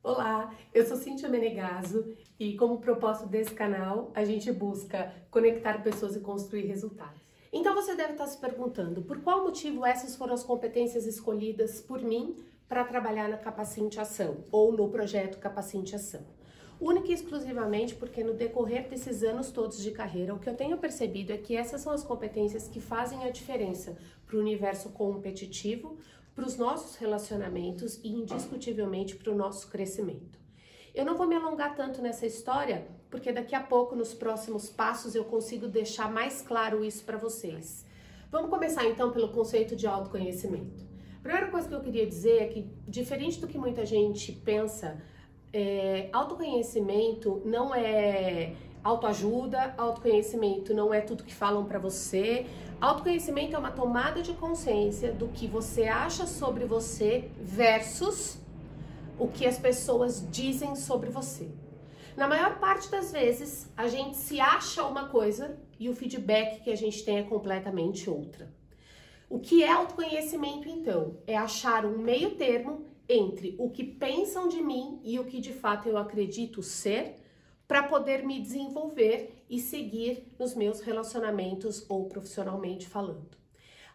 Olá, eu sou Cíntia Menegaso e como propósito desse canal, a gente busca conectar pessoas e construir resultados. Então você deve estar se perguntando, por qual motivo essas foram as competências escolhidas por mim para trabalhar na Capacinte Ação ou no projeto Capacinte Ação? Única e exclusivamente porque no decorrer desses anos todos de carreira, o que eu tenho percebido é que essas são as competências que fazem a diferença para o universo competitivo, para os nossos relacionamentos e indiscutivelmente para o nosso crescimento. Eu não vou me alongar tanto nessa história, porque daqui a pouco, nos próximos passos, eu consigo deixar mais claro isso para vocês. Vamos começar então pelo conceito de autoconhecimento. A primeira coisa que eu queria dizer é que, diferente do que muita gente pensa, autoconhecimento não é autoajuda, autoconhecimento não é tudo que falam para você. Autoconhecimento é uma tomada de consciência do que você acha sobre você versus o que as pessoas dizem sobre você. Na maior parte das vezes, a gente se acha uma coisa e o feedback que a gente tem é completamente outra. O que é autoconhecimento, então? É achar um meio termo entre o que pensam de mim e o que de fato eu acredito ser, para poder me desenvolver e seguir nos meus relacionamentos ou profissionalmente falando.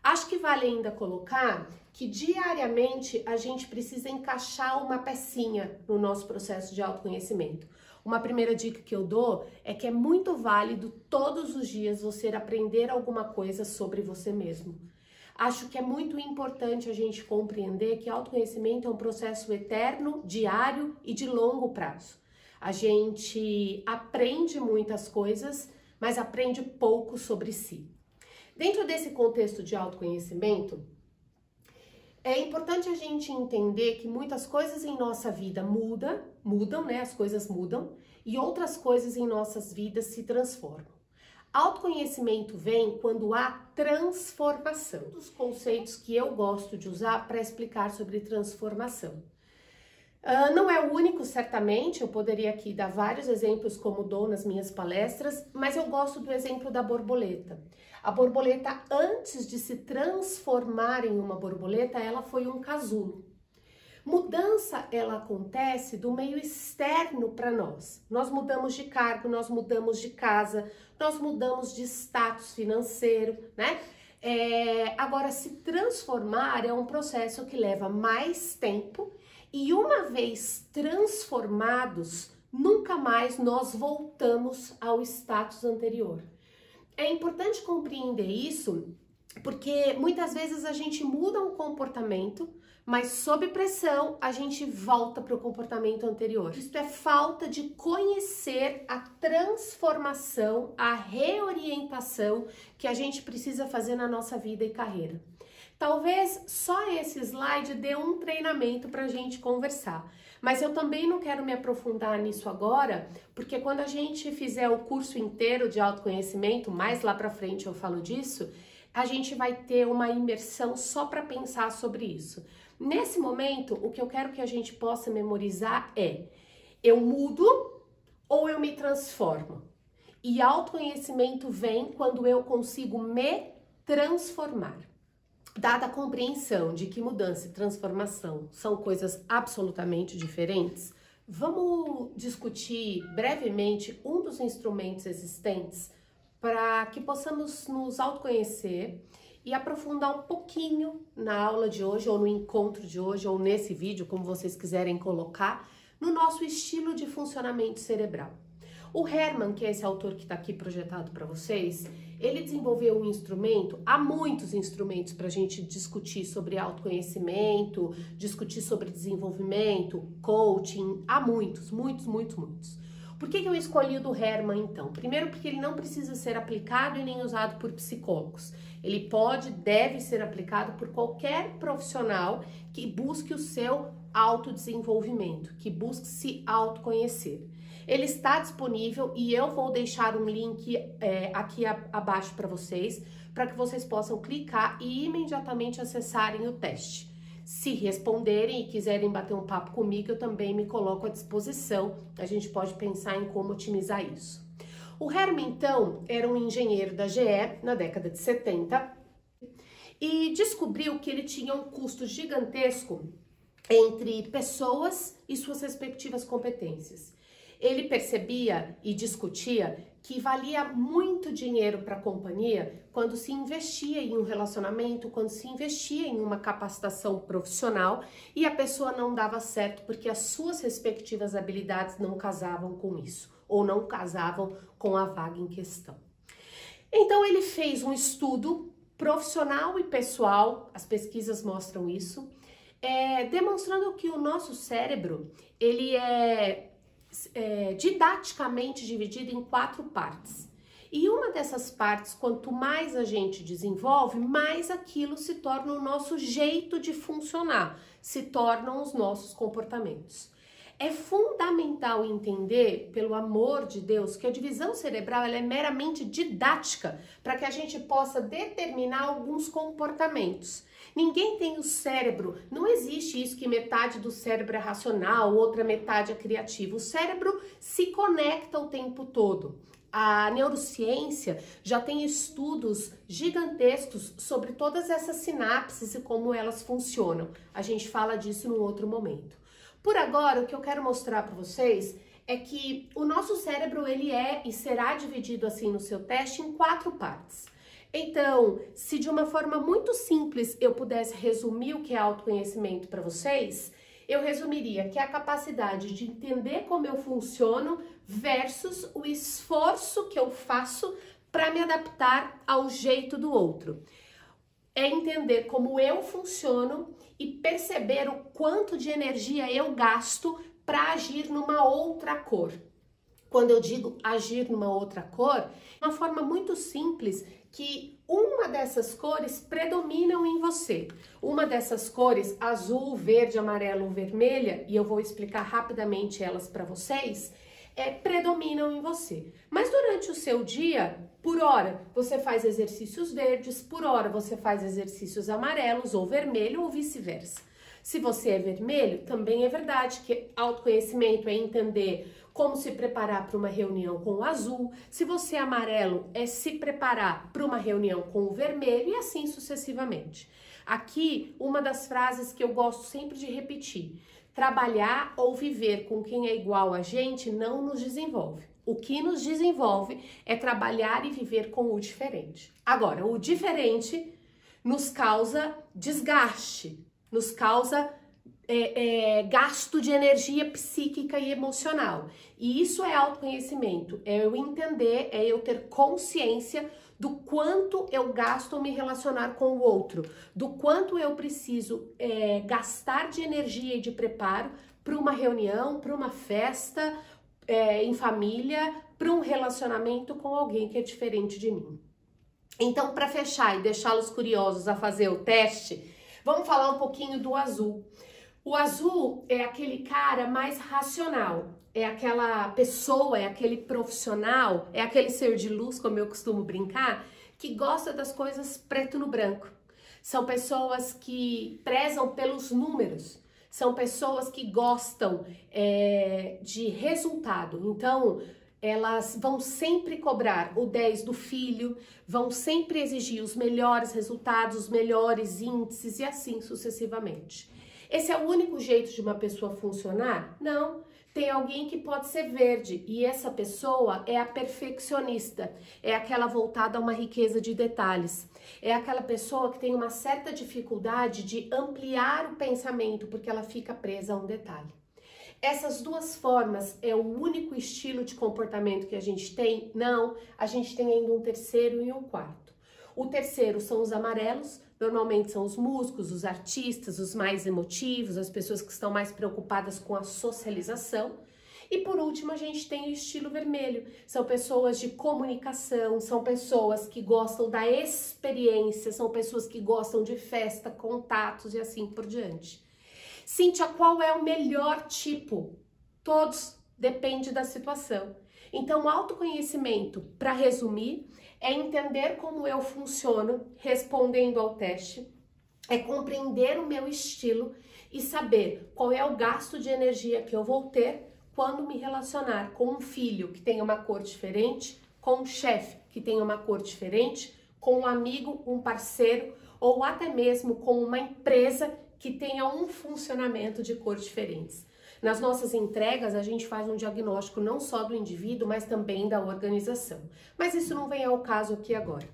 Acho que vale ainda colocar que diariamente a gente precisa encaixar uma pecinha no nosso processo de autoconhecimento. Uma primeira dica que eu dou é que é muito válido todos os dias você aprender alguma coisa sobre você mesmo. Acho que é muito importante a gente compreender que autoconhecimento é um processo eterno, diário e de longo prazo. A gente aprende muitas coisas, mas aprende pouco sobre si. Dentro desse contexto de autoconhecimento, é importante a gente entender que muitas coisas em nossa vida mudam, né? As coisas mudam e outras coisas em nossas vidas se transformam. Autoconhecimento vem quando há transformação. Um dos conceitos que eu gosto de usar para explicar sobre transformação. Não é o único, certamente, eu poderia aqui dar vários exemplos como dou nas minhas palestras, mas eu gosto do exemplo da borboleta. A borboleta, antes de se transformar em uma borboleta, ela foi um casulo. Mudança, ela acontece do meio externo para nós. Nós mudamos de cargo, nós mudamos de casa, nós mudamos de status financeiro, né? Agora, se transformar é um processo que leva mais tempo e uma vez transformados, nunca mais nós voltamos ao status anterior. É importante compreender isso porque muitas vezes a gente muda um comportamento, mas sob pressão a gente volta para o comportamento anterior. Isso é falta de conhecer a transformação, a reorientação que a gente precisa fazer na nossa vida e carreira. Talvez só esse slide dê um treinamento para a gente conversar, mas eu também não quero me aprofundar nisso agora, porque quando a gente fizer o curso inteiro de autoconhecimento, mais lá para frente eu falo disso, a gente vai ter uma imersão só para pensar sobre isso. Nesse momento, o que eu quero que a gente possa memorizar é: eu mudo ou eu me transformo? E autoconhecimento vem quando eu consigo me transformar. Dada a compreensão de que mudança e transformação são coisas absolutamente diferentes, vamos discutir brevemente um dos instrumentos existentes para que possamos nos autoconhecer e aprofundar um pouquinho na aula de hoje, ou no encontro de hoje, ou nesse vídeo, como vocês quiserem colocar, no nosso estilo de funcionamento cerebral. O Herman, que é esse autor que está aqui projetado para vocês, ele desenvolveu um instrumento, há muitos instrumentos para a gente discutir sobre autoconhecimento, discutir sobre desenvolvimento, coaching, há muitos. Por que eu escolhi o do Herman, então? Primeiro, porque ele não precisa ser aplicado e nem usado por psicólogos. Ele deve ser aplicado por qualquer profissional que busque o seu autodesenvolvimento, que busque se autoconhecer. Ele está disponível e eu vou deixar um link aqui abaixo para vocês que vocês possam clicar e imediatamente acessarem o teste. Se responderem e quiserem bater um papo comigo, eu também me coloco à disposição. A gente pode pensar em como otimizar isso. O Herman, então, era um engenheiro da GE na década de 70 e descobriu que ele tinha um custo gigantesco entre pessoas e suas respectivas competências. Ele percebia e discutia que valia muito dinheiro para a companhia quando se investia em um relacionamento, quando se investia em uma capacitação profissional e a pessoa não dava certo porque as suas respectivas habilidades não casavam com isso ou não casavam com a vaga em questão. Então ele fez um estudo profissional e pessoal, as pesquisas mostram isso, demonstrando que o nosso cérebro ele é didaticamente dividido em 4 partes. E uma dessas partes, quanto mais a gente desenvolve, mais aquilo se torna o nosso jeito de funcionar, se tornam os nossos comportamentos. É fundamental entender, pelo amor de Deus, que a divisão cerebral ela é meramente didática para que a gente possa determinar alguns comportamentos. Ninguém tem o cérebro, não existe isso que metade do cérebro é racional, outra metade é criativa. O cérebro se conecta o tempo todo. A neurociência já tem estudos gigantescos sobre todas essas sinapses e como elas funcionam. A gente fala disso num outro momento. Por agora, o que eu quero mostrar para vocês é que o nosso cérebro ele é e será dividido assim no seu teste em 4 partes. Então, se de uma forma muito simples eu pudesse resumir o que é autoconhecimento para vocês, eu resumiria que é a capacidade de entender como eu funciono versus o esforço que eu faço para me adaptar ao jeito do outro. É entender como eu funciono e perceber o quanto de energia eu gasto para agir numa outra cor. Quando eu digo agir numa outra cor, uma forma muito simples que uma dessas cores predominam em você. Uma dessas cores, azul, verde, amarelo, vermelha, e eu vou explicar rapidamente elas para vocês, predominam em você. Mas durante o seu dia, por hora, você faz exercícios verdes, por hora você faz exercícios amarelos ou vermelho ou vice-versa. Se você é vermelho, também é verdade que autoconhecimento é entender como se preparar para uma reunião com o azul. Se você é amarelo, é se preparar para uma reunião com o vermelho e assim sucessivamente. Aqui, uma das frases que eu gosto sempre de repetir: trabalhar ou viver com quem é igual a gente não nos desenvolve. O que nos desenvolve é trabalhar e viver com o diferente. Agora, o diferente nos causa desgaste, nos causa gasto de energia psíquica e emocional. E isso é autoconhecimento, é eu entender, é eu ter consciência do quanto eu gasto ao me relacionar com o outro, do quanto eu preciso gastar de energia e de preparo para uma reunião, para uma festa em família, para um relacionamento com alguém que é diferente de mim. Então, para fechar e deixá-los curiosos a fazer o teste, vamos falar um pouquinho do azul. O azul é aquele cara mais racional, é aquela pessoa, é aquele profissional, é aquele ser de luz, como eu costumo brincar, que gosta das coisas preto no branco. São pessoas que prezam pelos números, são pessoas que gostam de resultado. Então, elas vão sempre cobrar o 10 do filho, vão sempre exigir os melhores resultados, os melhores índices e assim sucessivamente. Esse é o único jeito de uma pessoa funcionar? Não. Tem alguém que pode ser verde e essa pessoa é a perfeccionista, é aquela voltada a uma riqueza de detalhes, é aquela pessoa que tem uma certa dificuldade de ampliar o pensamento porque ela fica presa a um detalhe. Essas duas formas é o único estilo de comportamento que a gente tem? Não, a gente tem ainda um terceiro e um quarto. O terceiro são os amarelos, normalmente são os músicos, os artistas, os mais emotivos, as pessoas que estão mais preocupadas com a socialização. E por último, a gente tem o estilo vermelho. São pessoas de comunicação, são pessoas que gostam da experiência, são pessoas que gostam de festa, contatos e assim por diante. Cíntia, qual é o melhor tipo? Todos, depende da situação. Então, autoconhecimento, para resumir, é entender como eu funciono respondendo ao teste, é compreender o meu estilo e saber qual é o gasto de energia que eu vou ter quando me relacionar com um filho que tem uma cor diferente, com um chefe que tem uma cor diferente, com um amigo, um parceiro ou até mesmo com uma empresa que tenha um funcionamento de cor diferentes. Nas nossas entregas, a gente faz um diagnóstico não só do indivíduo, mas também da organização. Mas isso não vem ao caso aqui agora.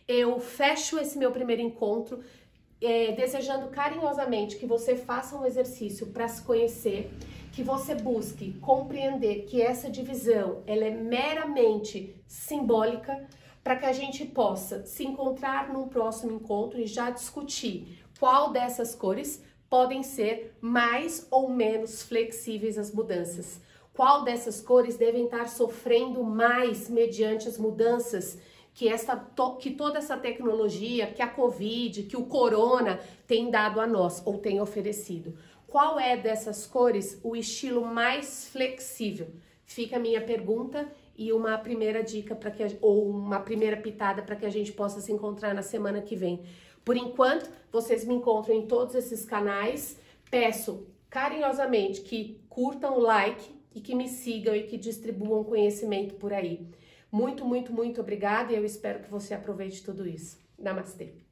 Eu fecho esse meu primeiro encontro desejando carinhosamente que você faça um exercício para se conhecer, que você busque compreender que essa divisão ela é meramente simbólica, para que a gente possa se encontrar num próximo encontro e já discutir qual dessas cores podem ser mais ou menos flexíveis às mudanças. Qual dessas cores devem estar sofrendo mais mediante as mudanças que toda essa tecnologia, que a Covid, que o Corona tem dado a nós ou tem oferecido. Qual é dessas cores o estilo mais flexível? Fica a minha pergunta e uma primeira dica ou uma primeira pitada para que a gente possa se encontrar na semana que vem. Por enquanto, vocês me encontram em todos esses canais. Peço carinhosamente que curtam o like e que me sigam e que distribuam conhecimento por aí. Muito, muito, muito obrigada e eu espero que você aproveite tudo isso. Namastê!